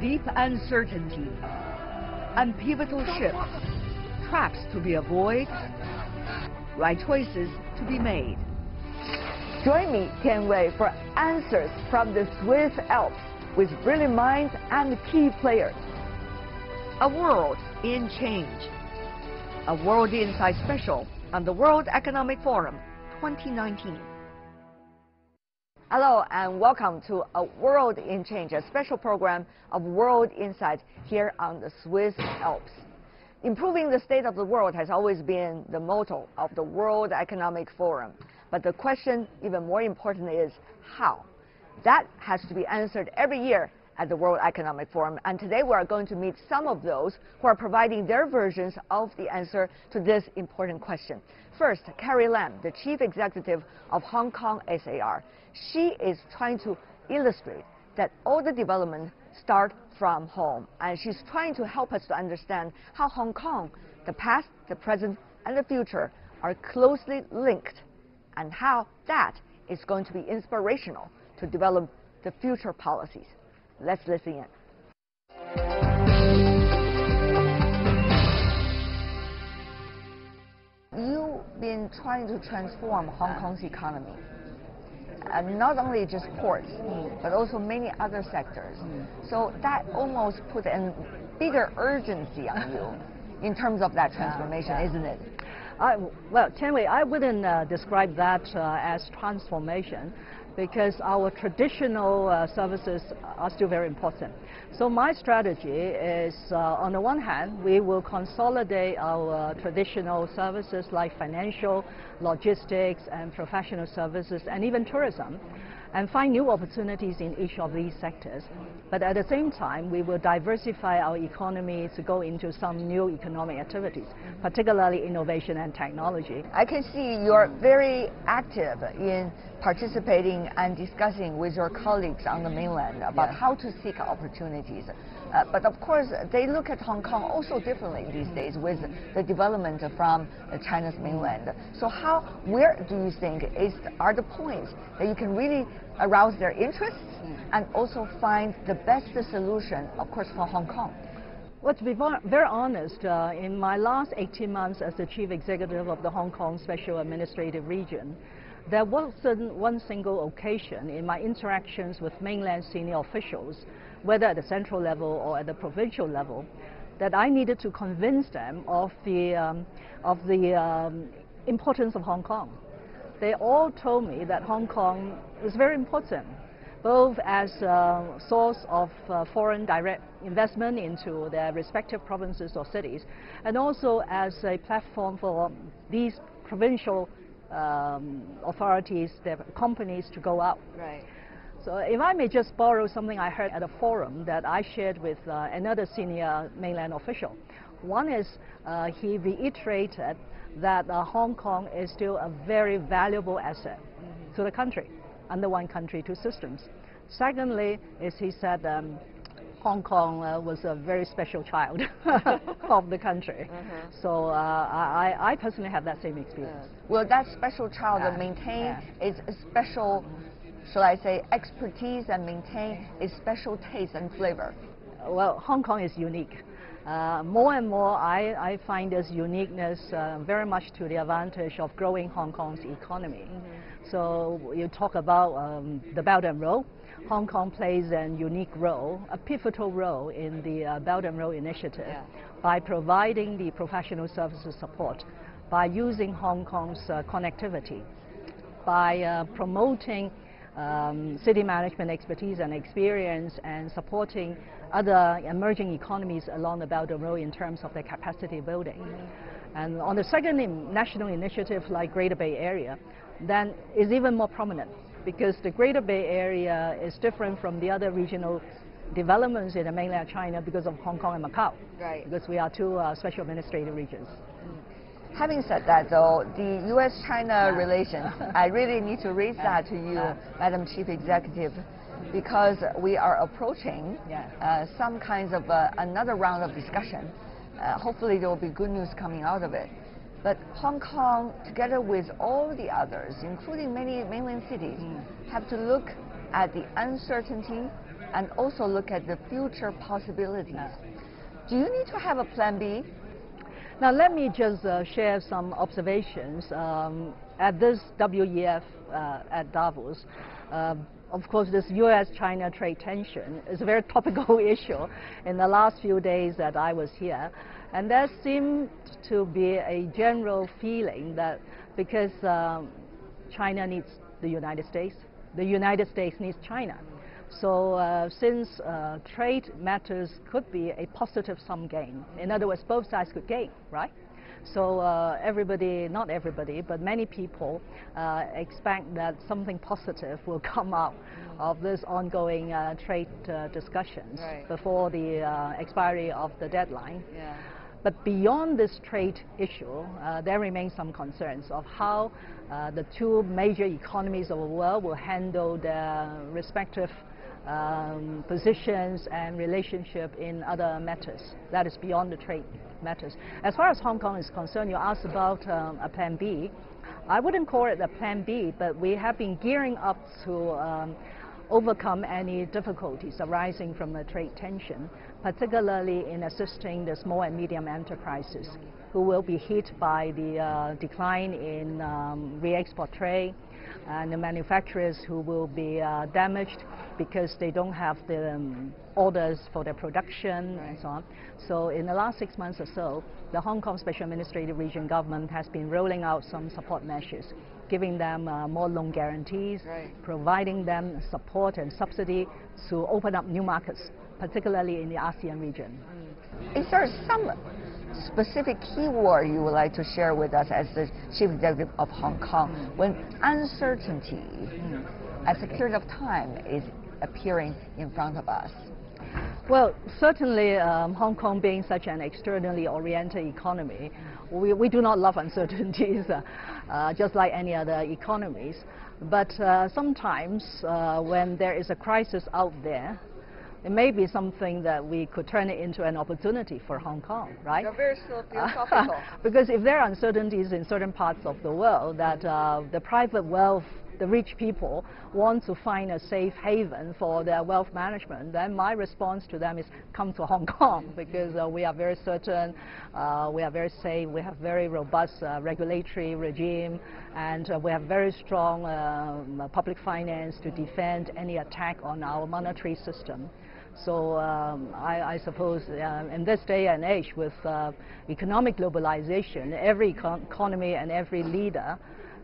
deep uncertainty, and pivotal shifts, traps to be avoided, right choices to be made. Join me, Tian Wei, for answers from the Swiss Alps with brilliant minds and key players. A world in change. A World Insight special on the World Economic Forum 2019. Hello and welcome to A World in Change, a special program of World Insight here on the Swiss Alps. Improving the state of the world has always been the motto of the World Economic Forum. But the question, even more important, is how? That has to be answered every year at the World Economic Forum. And today we are going to meet some of those who are providing their versions of the answer to this important question. First, Carrie, the Chief Executive of Hong Kong SAR. She is trying to illustrate that all the development start from home. And she's trying to help us to understand how Hong Kong, the past, the present, and the future are closely linked, and how that is going to be inspirational to develop the future policies. Let's listen in. You've been trying to transform Hong Kong's economy. Not only just ports, but also many other sectors. So that almost put a bigger urgency on you in terms of that transformation, isn't it? Well, Tian Wei, I wouldn't describe that as transformation, because our traditional services are still very important. So my strategy is, on the one hand, we will consolidate our traditional services like financial, logistics, and professional services, and even tourism, and find new opportunities in each of these sectors. But at the same time, we will diversify our economy to go into some new economic activities, particularly innovation and technology. I can see you're very active in participating and discussing with your colleagues on the mainland about how to seek opportunities. But of course, they look at Hong Kong also differently these days with the development from China's mainland. So where do you think are the points that you can really arouse their interests and also find the best solution, of course, for Hong Kong? Well, to be very honest, in my last 18 months as the Chief Executive of the Hong Kong Special Administrative Region, there wasn't one single occasion in my interactions with mainland senior officials, whether at the central level or at the provincial level, that I needed to convince them of the importance of Hong Kong. They all told me that Hong Kong is very important, both as a source of foreign direct investment into their respective provinces or cities, and also as a platform for these provincial authorities, their companies to go out. Right. So if I may just borrow something I heard at a forum that I shared with another senior mainland official. One is he reiterated that Hong Kong is still a very valuable asset to the country, under one country, two systems. Secondly, is he said Hong Kong was a very special child of the country. So I personally have that same experience. Will that special child maintain its special, shall I say, expertise and maintain its special taste and flavor? Well, Hong Kong is unique. More and more, I find this uniqueness very much to the advantage of growing Hong Kong's economy. So you talk about the Belt and Road. Hong Kong plays a unique role, a pivotal role in the Belt and Road Initiative by providing the professional services support, by using Hong Kong's connectivity, by promoting city management expertise and experience, and supporting other emerging economies along the Belt and Road in terms of their capacity building. And on the second national initiative like Greater Bay Area, then is even more prominent, because the Greater Bay Area is different from the other regional developments in the mainland China because of Hong Kong and Macau, because we are two special administrative regions. Having said that, though, the U.S.-China relations, I really need to raise that to you, Madam Chief Executive, because we are approaching some kinds of another round of discussion. Hopefully there will be good news coming out of it. But Hong Kong, together with all the others, including many mainland cities, have to look at the uncertainty and also look at the future possibilities. Do you need to have a plan B? Now let me just share some observations at this WEF at Davos. Of course, this U.S.-China trade tension is a very topical issue in the last few days that I was here. And there seemed to be a general feeling that because China needs the United States needs China. So since trade matters could be a positive sum game, in other words, both sides could gain, right? So everybody, not everybody, but many people expect that something positive will come out of this ongoing trade discussions before the expiry of the deadline. Yeah. But beyond this trade issue, there remain some concerns of how the two major economies of the world will handle their respective positions and relationship in other matters. That is beyond the trade matters. As far as Hong Kong is concerned, you asked about a plan B. I wouldn't call it a plan B, but we have been gearing up to overcome any difficulties arising from the trade tension, particularly in assisting the small and medium enterprises who will be hit by the decline in re-export trade, and the manufacturers who will be damaged because they don't have the orders for their production and so on. So in the last 6 months or so, the Hong Kong Special Administrative Region government has been rolling out some support measures, giving them more loan guarantees, providing them support and subsidy to open up new markets, particularly in the ASEAN region. Is there some specific keyword you would like to share with us as the Chief Executive of Hong Kong when uncertainty as a period of time is appearing in front of us? Well, certainly Hong Kong being such an externally oriented economy, we do not love uncertainties just like any other economies. But sometimes when there is a crisis out there, it may be something that we could turn it into an opportunity for Hong Kong, right? You're very philosophical. Because if there are uncertainties in certain parts of the world that the private wealth, the rich people want to find a safe haven for their wealth management, then my response to them is come to Hong Kong, because we are very certain, we are very safe, we have very robust regulatory regime, and we have very strong public finance to defend any attack on our monetary system. So I suppose in this day and age with economic globalization, every economy and every leader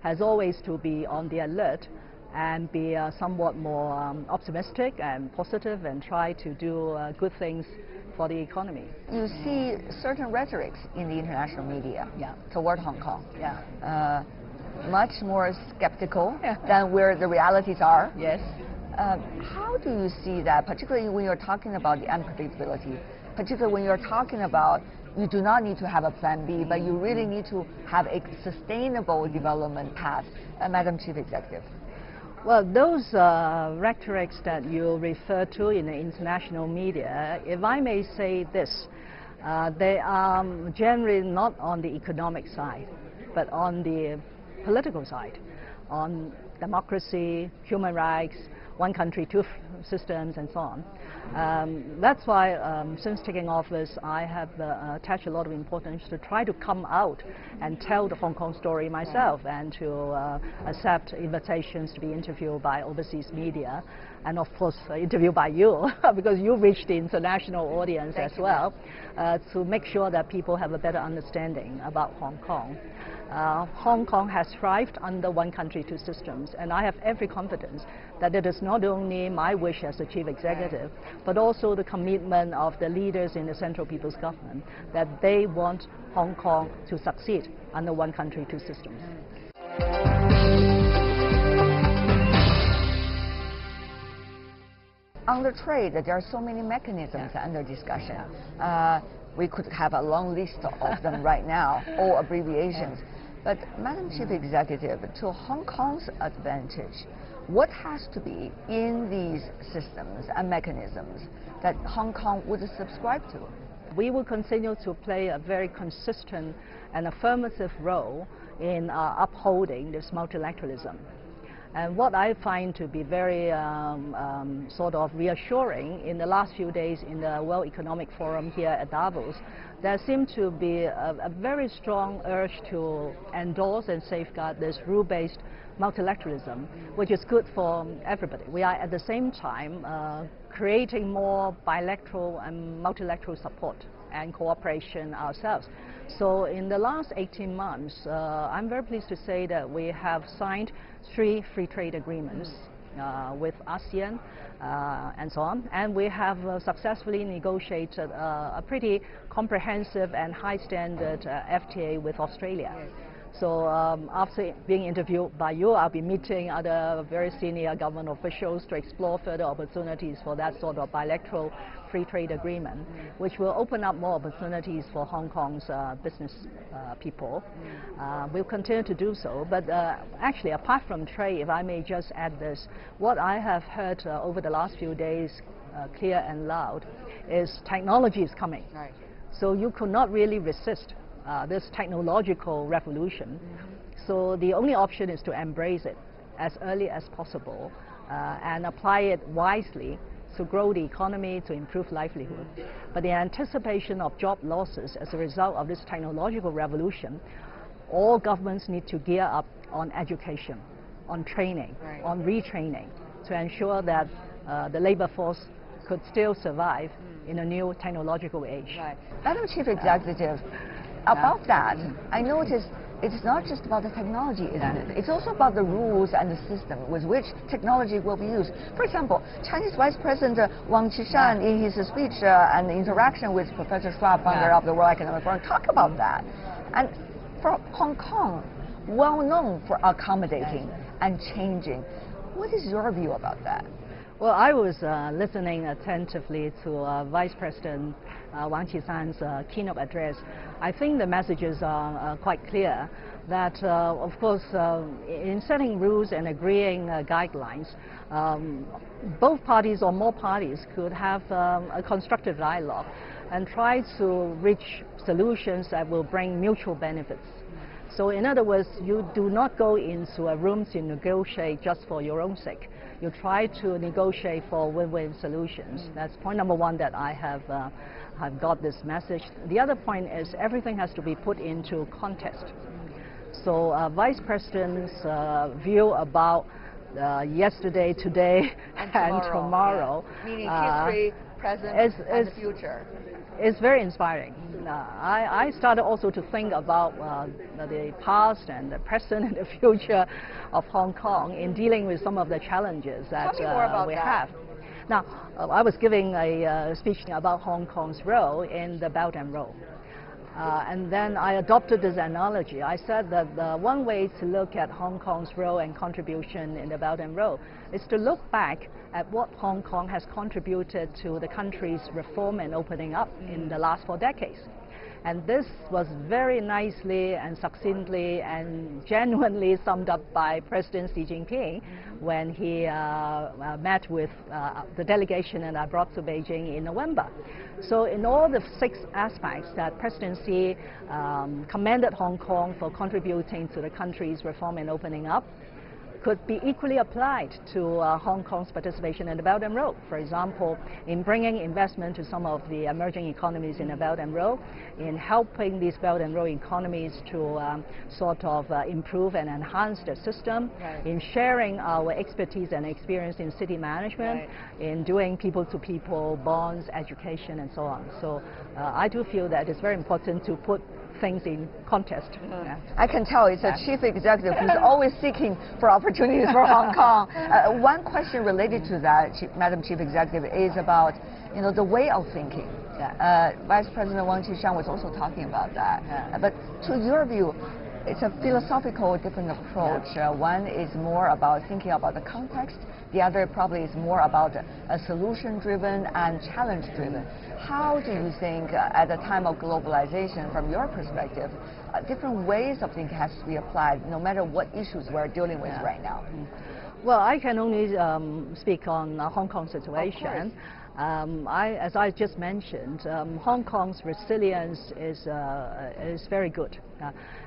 has always to be on the alert and be somewhat more optimistic and positive and try to do good things for the economy. You see certain rhetorics in the international media toward Hong Kong. Much more skeptical than where the realities are. Yes. How do you see that, particularly when you're talking about the unpredictability, particularly when you're talking about you do not need to have a plan B, but you really need to have a sustainable development path, Madam Chief Executive? Well, those rhetorics that you refer to in the international media, if I may say this, they are generally not on the economic side, but on the political side, on democracy, human rights, one country, two systems, and so on. That's why since taking office, I have attached a lot of importance to try to come out and tell the Hong Kong story myself, and to accept invitations to be interviewed by overseas media, and of course interviewed by you, because you reach the international audience as well, to make sure that people have a better understanding about Hong Kong. Hong Kong has thrived under one country, two systems, and I have every confidence that it is not only my wish as the Chief Executive, but also the commitment of the leaders in the Central People's Government, that they want Hong Kong to succeed under one country, two systems. On the trade, there are so many mechanisms under discussion. We could have a long list of them right now, all abbreviations. But Madam Chief Executive, to Hong Kong's advantage, what has to be in these systems and mechanisms that Hong Kong would subscribe to? We will continue to play a very consistent and affirmative role in upholding this multilateralism. And what I find to be very sort of reassuring in the last few days in the World Economic Forum here at Davos, there seemed to be a very strong urge to endorse and safeguard this rule-based multilateralism, which is good for everybody. We are at the same time creating more bilateral and multilateral support and cooperation ourselves. So in the last 18 months, I'm very pleased to say that we have signed 3 free trade agreements with ASEAN and so on, and we have successfully negotiated a pretty comprehensive and high standard FTA with Australia. Yes. So after being interviewed by you, I'll be meeting other very senior government officials to explore further opportunities for that sort of bilateral free trade agreement, which will open up more opportunities for Hong Kong's business people. We'll continue to do so, but actually apart from trade, if I may just add this, what I have heard over the last few days clear and loud is technology is coming. Right. So you could not really resist this technological revolution. So the only option is to embrace it as early as possible and apply it wisely to grow the economy, to improve livelihood. But the anticipation of job losses as a result of this technological revolution, all governments need to gear up on education, on training, right, on retraining, to ensure that the labor force could still survive in a new technological age. Right. Madam Chief Executive, about that, I noticed it's not just about the technology, isn't it? It's also about the rules and the system with which technology will be used. For example, Chinese Vice President Wang Qishan, in his speech and interaction with Professor Schwab, founder of the World Economic Forum, talk about that. And for Hong Kong, well known for accommodating and changing. What is your view about that? Well, I was listening attentively to Vice President Wang Qishan's keynote address. I think the messages are quite clear that, of course, in setting rules and agreeing guidelines, both parties or more parties could have a constructive dialogue and try to reach solutions that will bring mutual benefits. So in other words, you do not go into a room to negotiate just for your own sake. You try to negotiate for win-win solutions. That's point number one that I have got this message. The other point is everything has to be put into context. So Vice President's view about yesterday, today, and tomorrow, meaning history, present, and the future. It's very inspiring. I started also to think about the past and the present and the future of Hong Kong in dealing with some of the challenges that we have. Now, I was giving a speech about Hong Kong's role in the Belt and Road. And then I adopted this analogy. I said that one way to look at Hong Kong's role and contribution in the Belt and Road is to look back at what Hong Kong has contributed to the country's reform and opening up in the last 4 decades. And this was very nicely and succinctly and genuinely summed up by President Xi Jinping when he met with the delegation that I brought to Beijing in November. So in all the 6 aspects that President Xi commended Hong Kong for contributing to the country's reform and opening up, could be equally applied to Hong Kong's participation in the Belt and Road. For example, in bringing investment to some of the emerging economies in the Belt and Road, in helping these Belt and Road economies to sort of improve and enhance their system, right, in sharing our expertise and experience in city management, right, in doing people-to-people bonds, education, and so on. So I do feel that it's very important to put things in context. I can tell it's a chief executive who's always seeking for opportunities for Hong Kong. One question related to that, Madam Chief Executive, is about the way of thinking. Vice President Wang Qishan was also talking about that. But to your view, it's a philosophical different approach. One is more about thinking about the context. The other probably is more about a solution-driven and challenge-driven. How do you think, at a time of globalization, from your perspective, different ways of thinking has to be applied, no matter what issues we're dealing with right now? Well, I can only speak on Hong Kong situation. As I just mentioned, Hong Kong's resilience is very good.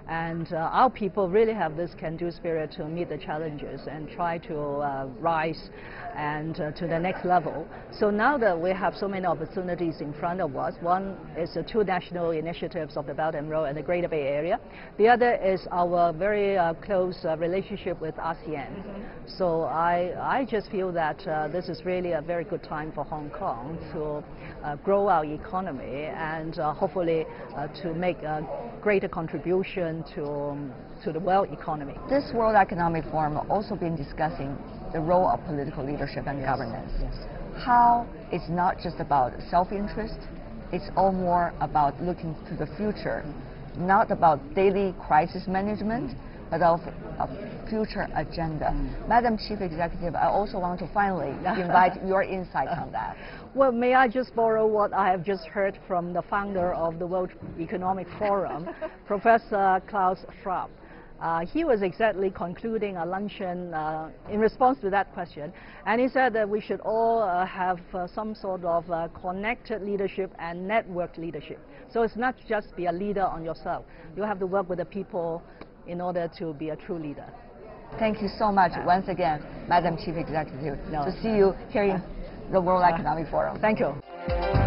And our people really have this can-do spirit to meet the challenges and try to rise and to the next level. So now that we have so many opportunities in front of us, one is the 2 national initiatives of the Belt and Road and the Greater Bay Area. The other is our very close relationship with ASEAN. So I just feel that this is really a very good time for Hong Kong to grow our economy and hopefully to make a greater contribution to the world economy. This World Economic Forum also been discussing the role of political leadership and governance. Yes. How it's not just about self-interest, it's all more about looking to the future, not about daily crisis management, but of a future agenda. Madam Chief Executive, I also want to finally invite your insight on that. Well, may I just borrow what I have just heard from the founder of the World Economic Forum, Professor Klaus Schwab. He was exactly concluding a luncheon in response to that question, and he said that we should all have some sort of connected leadership and networked leadership. So it's not just be a leader on yourself. You have to work with the people in order to be a true leader. Thank you so much once again, Madam Chief Executive, to see you here in the World Economic Forum. Thank you.